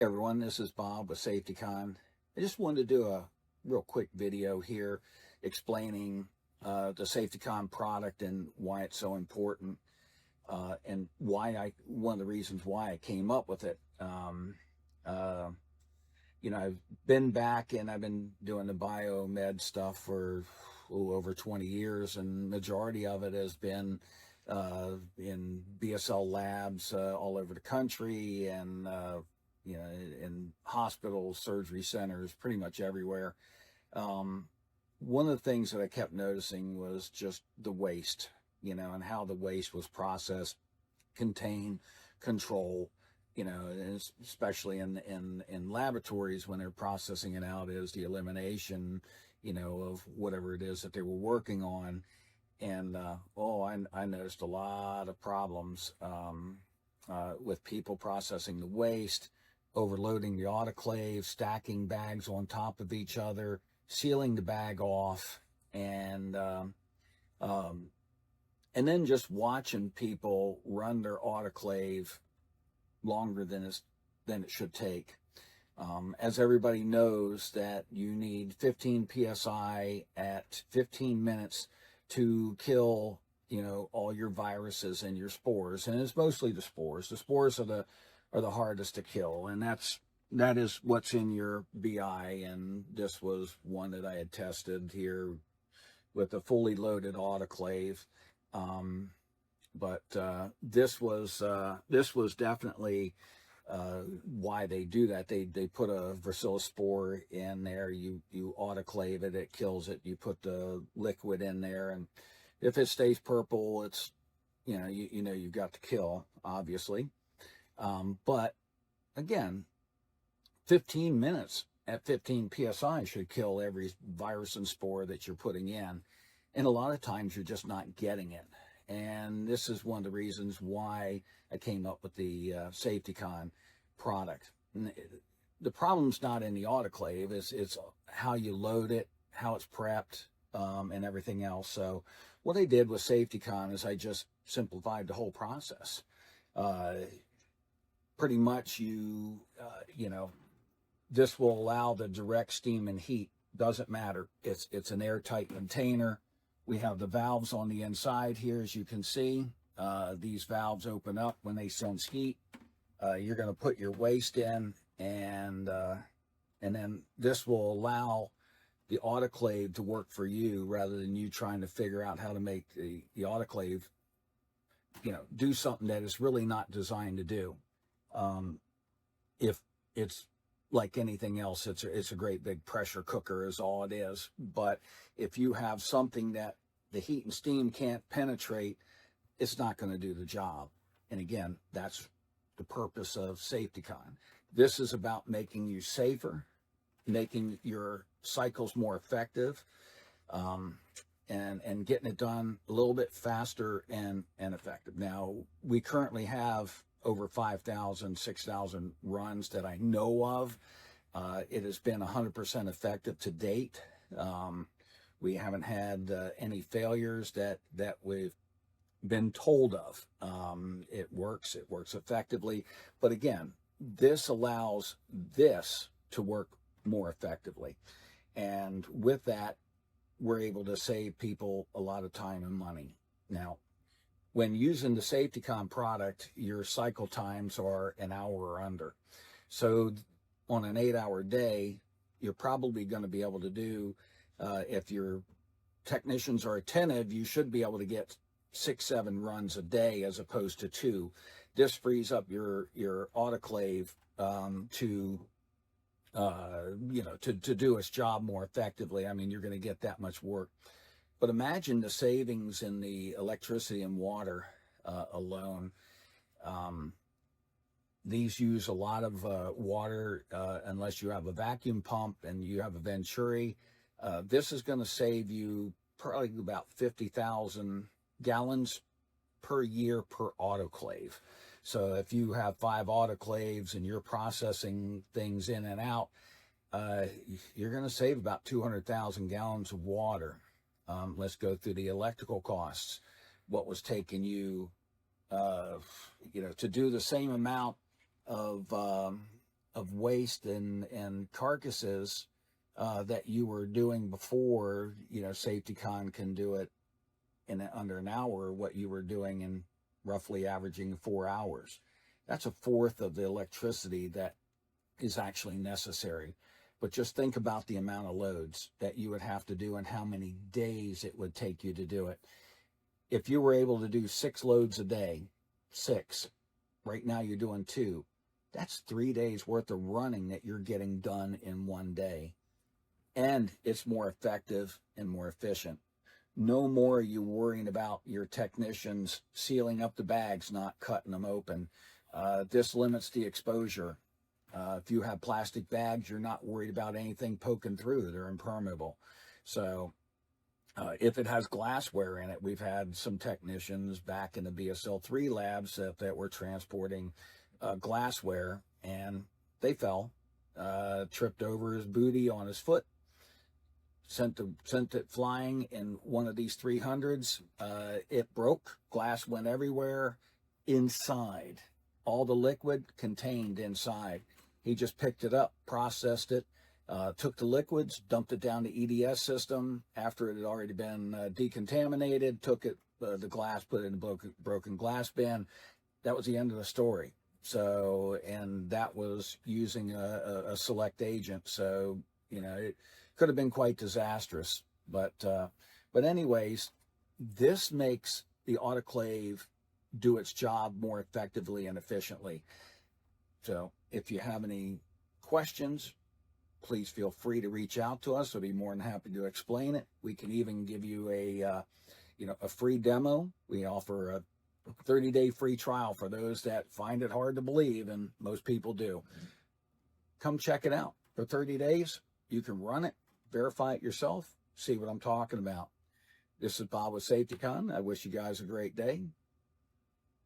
Hey everyone, this is Bob with Safe-Decon. I just wanted to do a real quick video here explaining the Safe-Decon product and why it's so important, and one of the reasons why I came up with it. Uh, I've been back and I've been doing the biomed stuff for over 20 years, and majority of it has been in BSL labs all over the country, and in hospitals, surgery centers, pretty much everywhere. One of the things that I kept noticing was just the waste, and how the waste was processed, contained, controlled, and especially in laboratories when they're processing it out, is the elimination, of whatever it is that they were working on. And I noticed a lot of problems with people processing the waste, overloading the autoclave, stacking bags on top of each other, sealing the bag off, and then just watching people run their autoclave longer than it should take. As everybody knows, that you need 15 psi at 15 minutes to kill, all your viruses and your spores. And it's mostly the spores. The spores are the hardest to kill, and that is what's in your BI. And this was one that I had tested here with a fully loaded autoclave. But this was definitely why they do that. They put a bacillospore in there. You autoclave it, it kills it. You put the liquid in there, and if it stays purple, it's you've got to kill, obviously. But again, 15 minutes at 15 psi should kill every virus and spore that you're putting in. And a lot of times you're just not getting it. And this is one of the reasons why I came up with the Safe-Decon product. The problem's not in the autoclave, it's how you load it, how it's prepped, and everything else. So what I did with Safe-Decon is I just simplified the whole process. Pretty much this will allow the direct steam and heat. Doesn't matter. It's an airtight container. We have the valves on the inside here, as you can see. These valves open up when they sense heat. You're going to put your waste in, and then this will allow the autoclave to work for you, rather than you trying to figure out how to make the autoclave, do something that it's really not designed to do. If it's like anything else, it's a great big pressure cooker is all it is. But if you have something that the heat and steam can't penetrate, it's not going to do the job. And again, that's the purpose of Safe-Decon. This is about making you safer, making your cycles more effective, and getting it done a little bit faster and effective. Now, we currently have over 5,000, 6,000 runs that I know of. It has been 100% effective to date. We haven't had any failures that we've been told of. It works effectively. But again, this allows this to work more effectively. And with that, we're able to save people a lot of time and money. Now, when using the Safe-Decon product, your cycle times are an hour or under. So on an 8-hour day, you're probably going to be able to do, if your technicians are attentive, you should be able to get 6-7 runs a day as opposed to 2. This frees up your autoclave to do its job more effectively. I mean, you're going to get that much work. But imagine the savings in the electricity and water alone. These use a lot of water unless you have a vacuum pump and you have a Venturi. This is going to save you probably about 50,000 gallons per year per autoclave. So if you have 5 autoclaves and you're processing things in and out, you're going to save about 200,000 gallons of water. Let's go through the electrical costs. What was taking you, to do the same amount of of waste and carcasses that you were doing before, Safe-Decon can do it in under an hour, what you were doing in roughly averaging 4 hours. That's a fourth of the electricity that is actually necessary. But just think about the amount of loads that you would have to do and how many days it would take you to do it. If you were able to do 6 loads a day, 6, right now you're doing 2, that's 3 days worth of running that you're getting done in one day. And it's more effective and more efficient. No more are you worrying about your technicians sealing up the bags, not cutting them open. This limits the exposure. If you have plastic bags, you're not worried about anything poking through. They're impermeable. So if it has glassware in it, we've had some technicians back in the BSL-3 labs that were transporting glassware, and they fell, tripped over his booty on his foot, sent it flying in one of these 300s. It broke. Glass went everywhere inside. All the liquid contained inside. He just picked it up, processed it, took the liquids, dumped it down the EDS system after it had already been decontaminated, took it, the glass, put it in a broken glass bin. That was the end of the story. So, and that was using a select agent. So, it could have been quite disastrous. But anyways, this makes the autoclave do its job more effectively and efficiently. So if you have any questions, please feel free to reach out to us. I'll be more than happy to explain it. We can even give you a free demo. We offer a 30-day free trial for those that find it hard to believe, and most people do. Come check it out. For 30 days, you can run it, verify it yourself, see what I'm talking about. This is Bob with Safe-Decon. I wish you guys a great day.